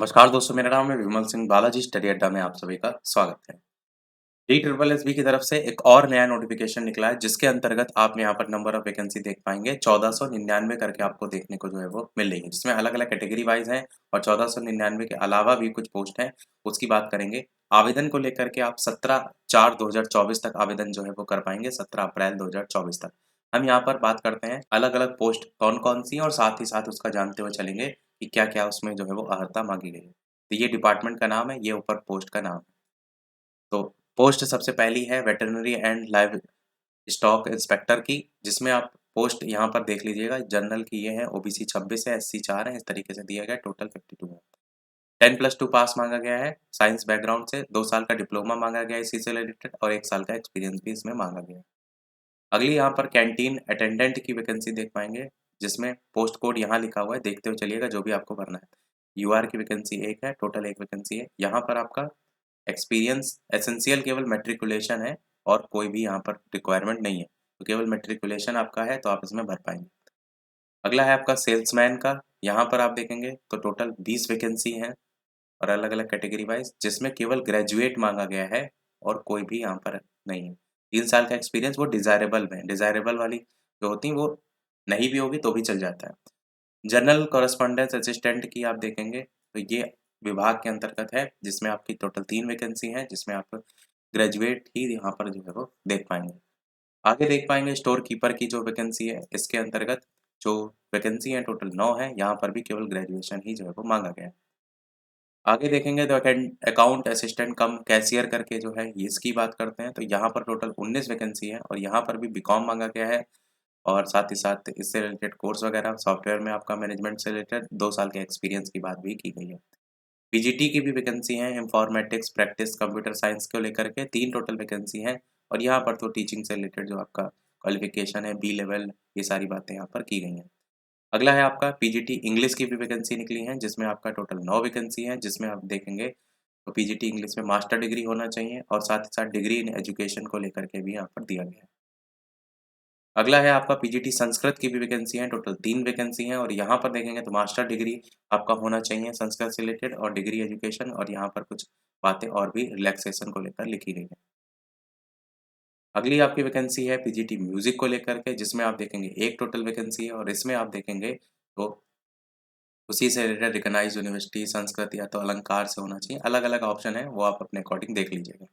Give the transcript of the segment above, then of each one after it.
नमस्कार दोस्तों, मेरा नाम है विमल सिंह। बालाजी स्टडी अड्डा में आप सभी का स्वागत है। DSSB की तरफ से एक और नया नोटिफिकेशन निकला है, जिसके अंतर्गत आप यहाँ पर नंबर ऑफ वैकेंसी देख पाएंगे 1499 करके आपको देखने को जो है वो मिल रही है, जिसमें अलग अलग कैटेगरी वाइज है। और 1499 के अलावा भी कुछ पोस्ट हैं, उसकी बात करेंगे। आवेदन को लेकर के आप 17/4/2024 तक आवेदन जो है वो कर पाएंगे, 17 अप्रैल 2024 तक। हम यहाँ पर बात करते हैं अलग अलग पोस्ट कौन कौन सी है, और साथ ही साथ उसका जानते हुए चलेंगे कि क्या क्या उसमें जो है वो अर्हता मांगी गई है। तो ये डिपार्टमेंट का नाम है, ये ऊपर पोस्ट का नाम है। तो पोस्ट सबसे पहली है veterinary and live stock inspector की, जिसमें आप पोस्ट यहाँ पर देख लीजिएगा। जनरल की ये है, ओबीसी 26 है, एससी 4 है, इस तरीके से दिया गया, टोटल 52 है। 10+2 पास मांगा गया है, साइंस बैकग्राउंड से 2 साल का डिप्लोमा मांगा गया है इसी से रिलेटेड, और 1 साल का एक्सपीरियंस भी इसमें मांगा गया है। अगली यहाँ पर कैंटीन अटेंडेंट की वैकेंसी देख पाएंगे, जिसमें पोस्ट कोड यहाँ लिखा हुआ है, देखते हुए चलिएगा जो भी आपको भरना है। यूआर की वैकेंसी 1 है, टोटल 1 वैकेंसी है। यहाँ पर आपका एक्सपीरियंस एसेंशियल केवल मैट्रिकुलेशन है, और कोई भी यहाँ पर रिक्वायरमेंट नहीं है, तो केवल मैट्रिकुलेशन आपका है तो आप इसमें भर पाएंगे। अगला है आपका सेल्समैन का। यहाँ पर आप देखेंगे तो टोटल 20 वैकेंसी हैं, और अलग अलग कैटेगरी वाइज, जिसमें केवल ग्रेजुएट मांगा गया है और कोई भी यहाँ पर नहीं है। 3 साल का एक्सपीरियंस वो डिजायरेबल में, डिजायरेबल वाली जो होती है वो नहीं भी होगी तो भी चल जाता है। जनरल कॉरेस्पॉन्डेंस असिस्टेंट की आप देखेंगे तो ये विभाग के अंतर्गत है, जिसमें आपकी टोटल 3 वैकेंसी हैं, जिसमें आप ग्रेजुएट ही यहाँ पर जो है वो देख पाएंगे। आगे देख पाएंगे स्टोर कीपर की जो वैकेंसी है, इसके अंतर्गत जो वैकेंसी है टोटल 9 है, यहाँ पर भी केवल ग्रेजुएशन ही जो है वो मांगा गया है। आगे देखेंगे तो अकाउंट असिस्टेंट कम कैशियर करके जो है, ये इसकी बात करते हैं, तो यहाँ पर टोटल 19 वैकेंसी है, और यहाँ पर भी बीकॉम मांगा गया है। और साथ ही साथ इससे रिलेटेड कोर्स वगैरह, सॉफ्टवेयर में आपका मैनेजमेंट से रिलेटेड 2 साल के एक्सपीरियंस की बात भी की गई है। पीजीटी की भी वैकेंसी है, इंफॉर्मेटिक्स प्रैक्टिस कंप्यूटर साइंस को लेकर के 3 टोटल वैकेंसी हैं। और यहाँ पर तो टीचिंग से रिलेटेड जो आपका क्वालिफिकेशन है, बी लेवल, ये सारी बातें यहाँ पर की गई हैं। अगला है आपका पीजीटी इंग्लिश की भी वैकेंसी निकली है, जिसमें आपका टोटल 9 वैकेंसी है, जिसमें आप देखेंगे तो पीजीटी इंग्लिश में मास्टर डिग्री होना चाहिए, और साथ ही साथ डिग्री इन एजुकेशन को लेकर के भी यहाँ पर दिया गया है। अगला है आपका पीजीटी संस्कृत की भी वैकेंसी है, टोटल 3 वैकेंसी हैं, और यहाँ पर देखेंगे तो मास्टर डिग्री आपका होना चाहिए संस्कृत से रिलेटेड, और डिग्री एजुकेशन, और यहाँ पर कुछ बातें और भी रिलैक्सेशन को लेकर लिखी गई है। अगली आपकी वैकेंसी है पीजीटी म्यूजिक को लेकर के, जिसमें आप देखेंगे 1 टोटल वैकेंसी है, और इसमें आप देखेंगे तो उसी से रिलेटेड रिकॉग्नाइज्ड यूनिवर्सिटी संस्कृत या तो अलंकार से होना चाहिए, अलग अलग ऑप्शन है, वो आप अपने अकॉर्डिंग देख लीजिएगा।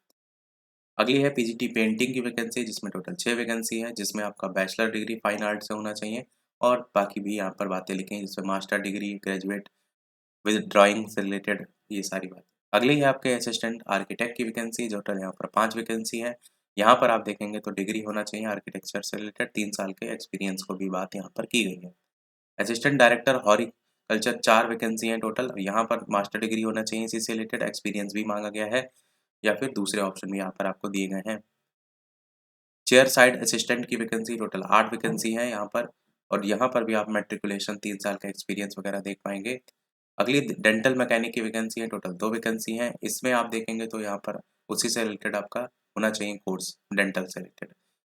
अगली है पीजीटी पेंटिंग की वैकेंसी, जिसमें टोटल 6 वैकेंसी है, जिसमें आपका बैचलर डिग्री फाइन आर्ट से होना चाहिए, और बाकी भी यहाँ पर बातें लिखी हैं, जिसमें master degree, graduate with drawing से रिलेटेड, ये सारी बातें। अगली है आपके असिस्टेंट आर्किटेक्ट की वैकेंसी, टोटल यहाँ पर 5 वैकेंसी है। यहाँ पर आप देखेंगे तो डिग्री होना चाहिए आर्किटेक्चर से रिलेटेड, 3 साल के एक्सपीरियंस को भी बात यहाँ पर की गई है। असिस्टेंट डायरेक्टर हॉर्टिकल्चर 4 वैकेंसी हैं टोटल, यहाँ पर मास्टर डिग्री होना चाहिए, इसी से रिलेटेड एक्सपीरियंस भी मांगा गया है, या फिर दूसरे ऑप्शन भी यहाँ पर आपको दिए गए हैं। चेयर साइड असिस्टेंट की वैकेंसी टोटल 8 वैकेंसी है यहाँ पर, और यहाँ पर भी आप मैट्रिकुलेशन 3 साल का एक्सपीरियंस वगैरह देख पाएंगे। अगली डेंटल मैकेनिक की वैकेंसी है, टोटल 2 वैकेंसी हैं, इसमें आप देखेंगे तो यहाँ पर उसी से रिलेटेड आपका होना चाहिए कोर्स, डेंटल से related.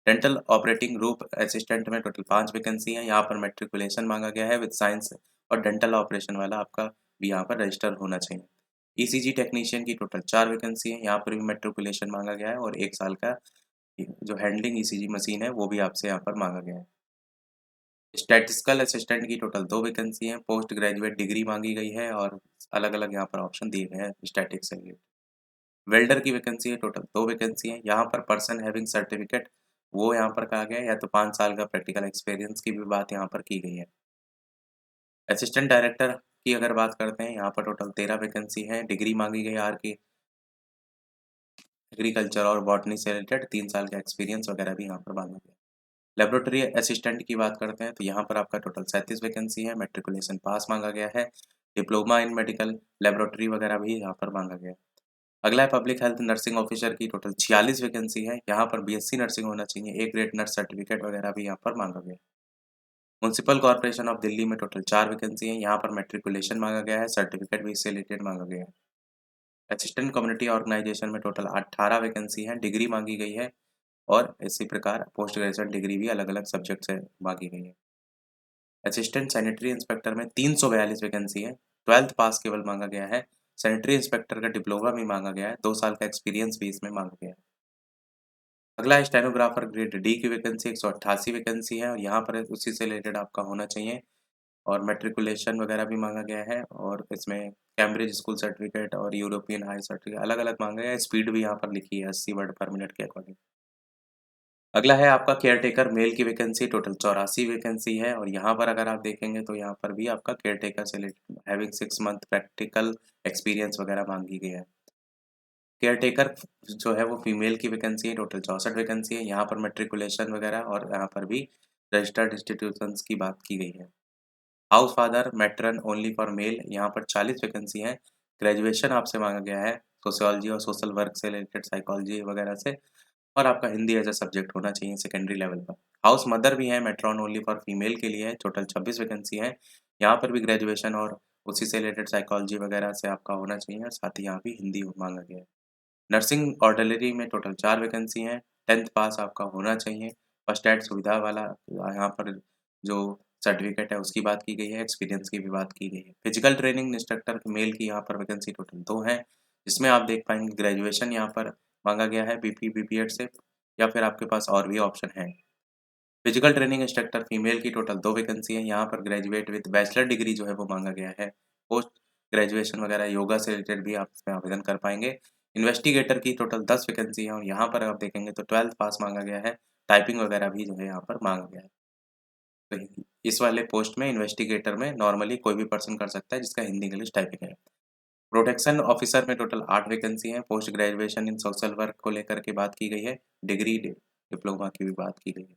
Dental operating group assistant में टोटल 5 वैकेंसी है, यहाँ पर मैट्रिकुलेशन मांगा गया है विद साइंस, और डेंटल ऑपरेशन वाला आपका भी यहाँ पर रजिस्टर होना चाहिए। ईसीजी टेक्नीशियन की टोटल 4 वैकेंसी है, यहाँ पर भी मैट्रिकुलेशन मांगा गया है, और 1 साल का जो हैंडलिंग ईसीजी मशीन है वो भी आपसे यहाँ पर मांगा गया है। स्टैटिस्टिकल असिस्टेंट की टोटल 2 वैकेंसी हैं, पोस्ट ग्रेजुएट डिग्री मांगी गई है, और अलग अलग यहाँ पर ऑप्शन दिए गए हैं स्टैटिक से रिलेटेड। वेल्डर की वैकेंसी है, टोटल 2 वैकेंसी है, यहाँ पर पर्सन हैविंग सर्टिफिकेट वो यहाँ पर कहा गया है, या तो 5 साल का प्रैक्टिकल एक्सपीरियंस की भी बात यहाँ पर की गई है। असिस्टेंट डायरेक्टर की अगर बात करते हैं, यहाँ पर टोटल 13 वैकेंसी है, डिग्री मांगी गई है आर की एग्रीकल्चर और बॉटनी से रिलेटेड, 3 साल का एक्सपीरियंस वगैरह भी यहाँ पर मांगा गया है। लेबोरेटरी असिस्टेंट की बात करते हैं तो यहाँ पर आपका टोटल 37 वैकेंसी है, मैट्रिकुलेशन पास मांगा गया है, डिप्लोमा इन मेडिकल लेबोरेटरी वगैरह भी यहाँ पर मांगा गया है। अगला है पब्लिक हेल्थ नर्सिंग ऑफिसर की, टोटल 46 वैकेंसी है, यहाँ पर बीएससी नर्सिंग होना चाहिए, ए ग्रेड नर्स सर्टिफिकेट वगैरह भी यहाँ पर मांगा गया है। म्यूनसिपल कॉर्पोरेशन ऑफ दिल्ली में टोटल 4 वैकेंसी है, यहाँ पर मैट्रिकुलेशन मांगा गया है, सर्टिफिकेट भी इससे रिलेटेड मांगा गया है। असिस्टेंट कम्युनिटी ऑर्गेनाइजेशन में टोटल 18 वैकेंसी है, डिग्री मांगी गई है, और इसी प्रकार पोस्ट ग्रेजुएट डिग्री भी अलग अलग सब्जेक्ट से मांगी गई है। असिस्टेंट सैनिटरी इंस्पेक्टर में 342 वैकेंसी है, 12th पास केवल मांगा गया है। सैनिटरी इंस्पेक्टर का डिप्लोमा भी मांगा गया है, 2 साल का एक्सपीरियंस भी इसमें मांगा गया है। अगला है स्टेनोग्राफर ग्रेड डी की वैकेंसी 188 वैकेंसी है और यहाँ पर उसी से रिलेटेड आपका होना चाहिए और मैट्रिकुलेशन वगैरह भी मांगा गया है और इसमें कैम्ब्रिज स्कूल सर्टिफिकेट और यूरोपियन हाई सर्टिफिकेट अलग-अलग मांगा गया है। स्पीड भी यहाँ पर लिखी है 80 वर्ड पर मिनट के अकॉर्डिंग। अगला है आपका केयरटेकर मेल की वैकेंसी, टोटल 84 वैकेंसी है और यहाँ पर अगर आप देखेंगे तो यहाँ पर भी आपका केयरटेकर से related having 6 month practical experience वगैरह मांगी गई है। केयरटेकर जो है वो फीमेल की वैकेंसी है, टोटल 64 वैकेंसी है। यहाँ पर मैट्रिकुलेशन वगैरह और यहाँ पर भी रजिस्टर्ड इंस्टीट्यूशंस की बात की गई है। House father matron only for male, यहाँ पर 40 वैकेंसी है। ग्रेजुएशन आपसे मांगा गया है सोशियोलॉजी और सोशल वर्क से रिलेटेड, साइकोलॉजी वगैरह से, और आपका हिंदी एज अ सब्जेक्ट होना चाहिए सेकेंडरी लेवल पर। हाउस मदर भी है, मेट्रॉन ओनली फॉर फीमेल के लिए है, टोटल 26 वैकेंसी है। यहाँ पर भी ग्रेजुएशन और उसी से रिलेटेड साइकोलॉजी वगैरह से आपका होना चाहिए और साथ ही यहाँ भी हिंदी मांगा गया है। नर्सिंग ऑर्डिनरी में टोटल 4 वैकेंसी हैं, 10th पास आपका होना चाहिए। फर्स्ट एड सुविधा वाला यहाँ पर जो सर्टिफिकेट है उसकी बात की गई है, एक्सपीरियंस की भी बात की गई है। फिजिकल ट्रेनिंग इंस्ट्रक्टर मेल की यहाँ पर वैकेंसी टोटल 2 है, जिसमें आप देख पाएँगे ग्रेजुएशन यहाँ पर माँगा गया है बीपीएड से, या फिर आपके पास और भी ऑप्शन हैं। फिजिकल ट्रेनिंग इंस्ट्रक्टर फीमेल की टोटल 2 वैकेंसी है, यहाँ पर ग्रेजुएट विद बैचलर डिग्री जो है वो माँगा गया है। पोस्ट ग्रेजुएशन वगैरह योगा से रिलेटेड भी आप इसमें आवेदन कर पाएँगे। इन्वेस्टिगेटर की टोटल 10 वैकेंसी है और यहाँ पर आप देखेंगे तो 12th पास माँगा गया है, टाइपिंग वगैरह भी जो है यहाँ पर माँगा गया है। तो इस वाले पोस्ट में इन्वेस्टिगेटर में नॉर्मली कोई भी पर्सन कर सकता है जिसका हिंदी इंग्लिश टाइपिंग है। प्रोटेक्शन ऑफिसर में टोटल 8 वैकेंसी है, post graduation in social work को लेकर के बात की गई है, डिप्लोमा की भी बात की गई है।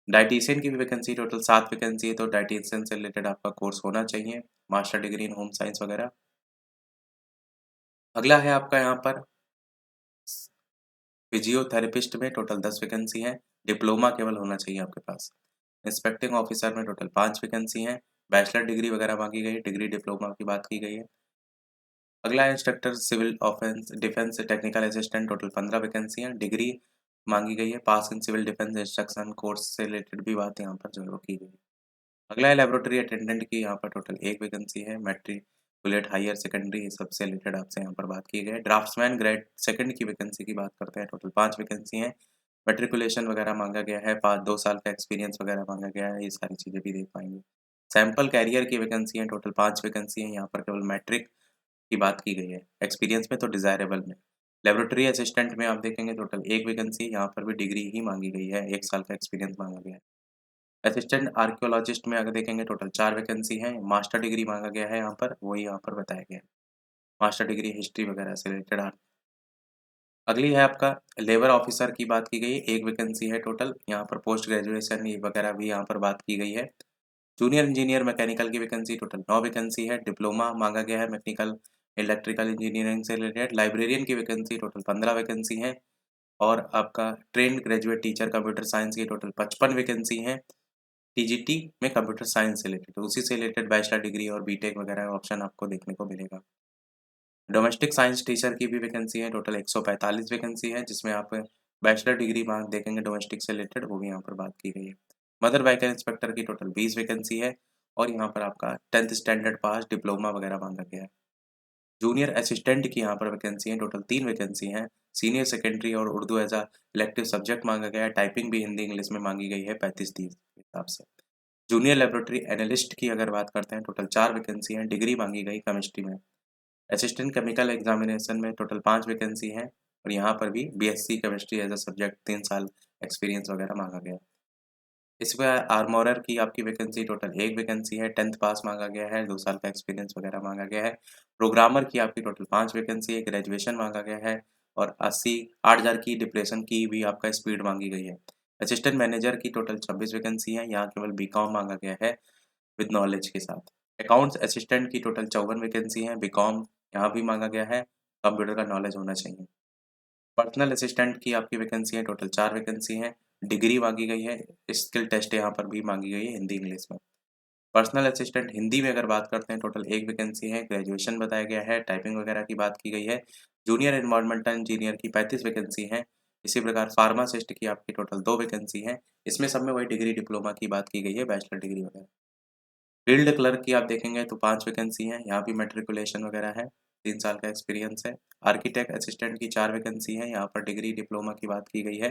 डायटीशियन की भी वैकेंसी टोटल 7 वैकेंसी है, तो डायटीशियन से रिलेटेड आपका कोर्स होना चाहिए, master degree in home science वगैरह। अगला है आपका यहाँ पर फिजियोथेरेपिस्ट में टोटल 10 वैकेंसी है, डिप्लोमा केवल होना चाहिए आपके पास। इंस्पेक्टिंग ऑफिसर में टोटल 5 वैकेंसी हैं, बैचलर डिग्री वगैरह मांगी गई है, डिग्री डिप्लोमा की बात की गई है। अगला है instructor civil offence defence technical assistant, total 15 vacancy हैं, डिग्री मांगी गई है, pass in civil defence instruction course से रिलेटेड भी बात यहाँ पर जो है वो की गई है। अगला है लेबोरेटरी अटेंडेंट की, यहाँ पर टोटल 1 वैकेंसी है, मैट्रिकुलेट हायर सेकेंडरी सबसे रिलेटेड आपसे यहाँ पर बात की गई है। ड्राफ्ट्समैन ग्रेड सेकंड की वैकेंसी की बात करते हैं, टोटल 5 वैकेंसी हैं, मैट्रिकुलेशन वगैरह मांगा गया है, 2 साल का एक्सपीरियंस वगैरह मांगा गया है, ये सारी चीज़ें भी देख पाएंगे। सैंपल कैरियर की वैकेंसी है, टोटल 5 वैकेंसी है, यहाँ पर केवल मैट्रिक की बात की गई है, एक्सपीरियंस में तो डिज़ायरेबल में। लेबोरेटरी असिस्टेंट में आप देखेंगे टोटल 1 वैकेंसी, यहाँ पर भी डिग्री ही मांगी गई है, 1 साल का एक्सपीरियंस मांगा गया है। असिस्टेंट आर्कियोलॉजिस्ट में अगर देखेंगे टोटल 4 वैकेंसी हैं, मास्टर डिग्री मांगा गया है यहाँ पर, वही यहाँ पर बताया गया है। मास्टर डिग्री हिस्ट्री वगैरह से रिलेटेड अगली है आपका लेबर ऑफिसर की बात की गई है, 1 वैकेंसी है टोटल, यहाँ पर पोस्ट ग्रेजुएशन ये वगैरह भी यहाँ पर बात की गई है। जूनियर इंजीनियर मैकेनिकल की वैकेंसी टोटल 9 वैकेंसी है, डिप्लोमा मांगा गया है मैकेनिकल इलेक्ट्रिकल इंजीनियरिंग से रिलेटेड। लाइब्रेरियन की वैकेंसी टोटल 15 वैकेंसी है और आपका trained graduate teacher computer science की टोटल 55 वैकेंसी हैं। टीजीटी में कंप्यूटर साइंस से रिलेटेड, उसी से रिलेटेड बैचलर डिग्री और बीटेक वगैरह ऑप्शन आपको देखने को मिलेगा। डोमेस्टिक साइंस टीचर की भी वैकेंसी है, टोटल 145 वैकेंसी है, जिसमें आप बैचलर डिग्री मार्क देखेंगे डोमेस्टिक से रिलेटेड, वो भी यहाँ पर बात की गई है। मदर व्हीकल इंस्पेक्टर की टोटल 20 वैकेंसी है और यहाँ पर आपका 10th स्टैंडर्ड पास डिप्लोमा वगैरह मांगा गया है। जूनियर असिस्टेंट की यहाँ पर वैकेंसी है, टोटल 3 वैकेंसी हैं। सीनियर सेकेंडरी और Urdu as a elective subject मांगा गया है, टाइपिंग भी हिंदी इंग्लिश में मांगी गई है 35-30 के हिसाब से। जूनियर लेबोरेटरी एनालिस्ट की अगर बात करते हैं, टोटल 4 वैकेंसी हैं, डिग्री मांगी गई केमिस्ट्री में। असिस्टेंट केमिकल एग्जामिनेशन में टोटल 5 वैकेंसी हैं और यहाँ पर भी BSc chemistry as a subject 3 साल एक्सपीरियंस वगैरह मांगा गया है। इसमें आर्मोरर की आपकी वैकेंसी टोटल 1 वैकेंसी है, 10th पास मांगा गया है, 2 साल का एक्सपीरियंस वगैरह मांगा गया है। प्रोग्रामर की आपकी टोटल 5 वैकेंसी है, ग्रेजुएशन मांगा गया है और 80,000 की डिप्रेशन की भी आपका स्पीड मांगी गई है। असिस्टेंट मैनेजर की टोटल 26 वैकेंसी है, यहाँ केवल बीकॉम मांगा गया है विद नॉलेज के साथ। अकाउंट्स असिस्टेंट की टोटल 54 वैकेंसी है, बीकॉम यहाँ भी मांगा गया है, कंप्यूटर का नॉलेज होना चाहिए। पर्सनल असिस्टेंट की आपकी वैकेंसी है, टोटल 4 वैकेंसी हैं, डिग्री मांगी गई है, स्किल टेस्ट यहाँ पर भी मांगी गई है हिंदी इंग्लिश में। पर्सनल असिस्टेंट हिंदी में अगर बात करते हैं टोटल 1 वैकेंसी है, ग्रेजुएशन बताया गया है, टाइपिंग वगैरह की बात की गई है। जूनियर एनवायरमेंटल इंजीनियर की 35 वैकेंसी हैं, इसी प्रकार फार्मासिस्ट की आपकी टोटल 2 वैकेंसी हैं, इसमें सब में वही डिग्री डिप्लोमा की बात की गई है, बैचलर डिग्री वगैरह। फील्ड क्लर्क की आप देखेंगे तो 5 वैकेंसी हैं, यहाँ भी मैट्रिकुलेशन वगैरह है, 3 साल का एक्सपीरियंस है। आर्किटेक्ट असिस्टेंट की 4 वैकेंसी हैं, यहाँ पर डिग्री डिप्लोमा की बात की गई है।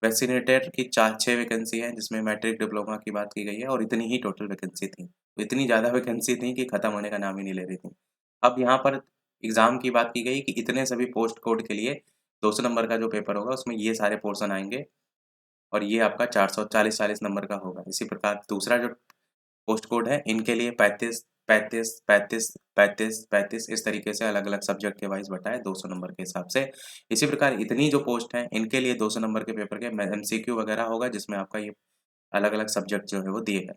वैक्सीनेटर की 6 वैकेंसी हैं, जिसमें मैट्रिक डिप्लोमा की बात की गई है और इतनी ही टोटल वैकेंसी थी। तो इतनी ज़्यादा वैकेंसी थी कि खत्म होने का नाम ही नहीं ले रही थी। अब यहाँ पर एग्ज़ाम की बात की गई कि इतने सभी पोस्ट कोड के लिए 200 नंबर का जो पेपर होगा उसमें ये सारे पोर्शन आएँगे और ये आपका 440-40 नंबर का होगा। इसी प्रकार दूसरा जो पोस्ट कोड है इनके लिए 35, 35, 35, 35, 35 इस तरीके से अलग-अलग सब्जेक्ट के वाइज़ बँटा है 200 नंबर के हिसाब से। इसी प्रकार इतनी जो पोस्ट हैं इनके लिए 200 नंबर के पेपर के में एमसीक्यू वगैरह होगा जिसमें आपका ये अलग-अलग सब्जेक्ट जो है वो दिए गए।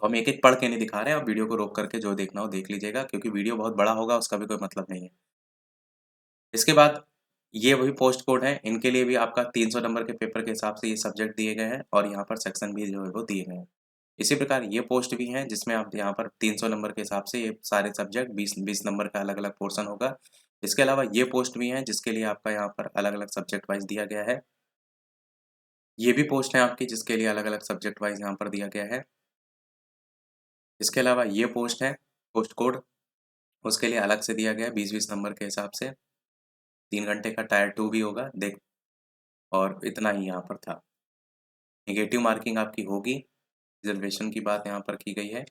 तो हम एक-एक पढ़ के नहीं दिखा रहे हैं, आप वीडियो को रोक करके जो देखना हो देख लीजिएगा क्योंकि वीडियो बहुत बड़ा होगा उसका भी कोई मतलब नहीं है। इसके बाद ये वही पोस्ट कोड हैं, इनके लिए भी आपका 300 नंबर के पेपर के हिसाब से ये सब्जेक्ट दिए गए हैं और यहाँ पर सेक्शन भी जो है वो दिए गए हैं। इसी प्रकार ये पोस्ट भी हैं जिसमें आप यहाँ पर 300 नंबर के हिसाब से ये सारे सब्जेक्ट 20-20 नंबर का अलग-अलग पोर्शन होगा। इसके अलावा ये पोस्ट भी हैं जिसके लिए आपका यहाँ पर अलग-अलग सब्जेक्ट वाइज़ दिया गया है। ये भी पोस्ट हैं आपकी जिसके लिए अलग-अलग सब्जेक्ट वाइज़ यहाँ पर दिया गया है। इसके अलावा ये पोस्ट है, पोस्ट कोड, उसके लिए अलग से दिया गया है 20-20 नंबर के हिसाब से। 3 घंटे का टायर 2 भी होगा देख और इतना ही यहाँ पर था। नेगेटिव मार्किंग आपकी होगी, रिज़र्वेशन की बात यहाँ पर की गई है,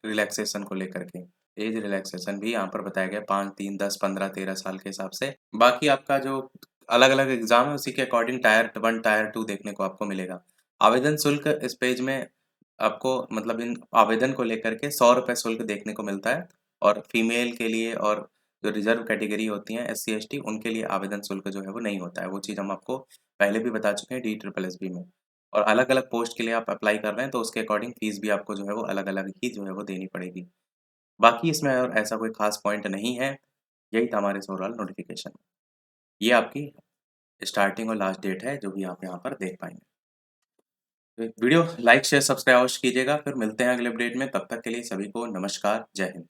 रिलैक्सेशन को लेकर के। एज रिलैक्सेशन भी यहाँ पर बताया गया 5, 3, 10, 15, 13 साल के हिसाब से। बाकी आपका जो अलग-अलग एग्ज़ाम है उसी के अकॉर्डिंग टायर 1, टायर 2 देखने को आपको मिलेगा। आवेदन शुल्क इस पेज में आपको मतलब इन आवेदन को लेकर के ₹100 शुल्क देखने को मिलता है और फीमेल के लिए और जो रिज़र्व कैटेगरी होती हैं एससी, एसटी उनके लिए आवेदन शुल्क जो है वो नहीं होता है। वो चीज़ हम आपको पहले भी बता चुके हैं DSSS में। और अलग-अलग पोस्ट के लिए आप अप्लाई कर रहे हैं तो उसके अकॉर्डिंग फ़ीस भी आपको जो है वो अलग-अलग ही जो है वो देनी पड़ेगी। बाकी इसमें और ऐसा कोई ख़ास पॉइंट नहीं है, यही था हमारे इस ओवरऑल नोटिफ़िकेशन। ये आपकी स्टार्टिंग और लास्ट डेट है जो भी आप यहाँ पर देख पाएँगे। तो वीडियो लाइक, शेयर, सब्सक्राइब अवश्य कीजिएगा, फिर मिलते हैं अगले अपडेट में, तब तक के लिए सभी को नमस्कार, जय हिंद।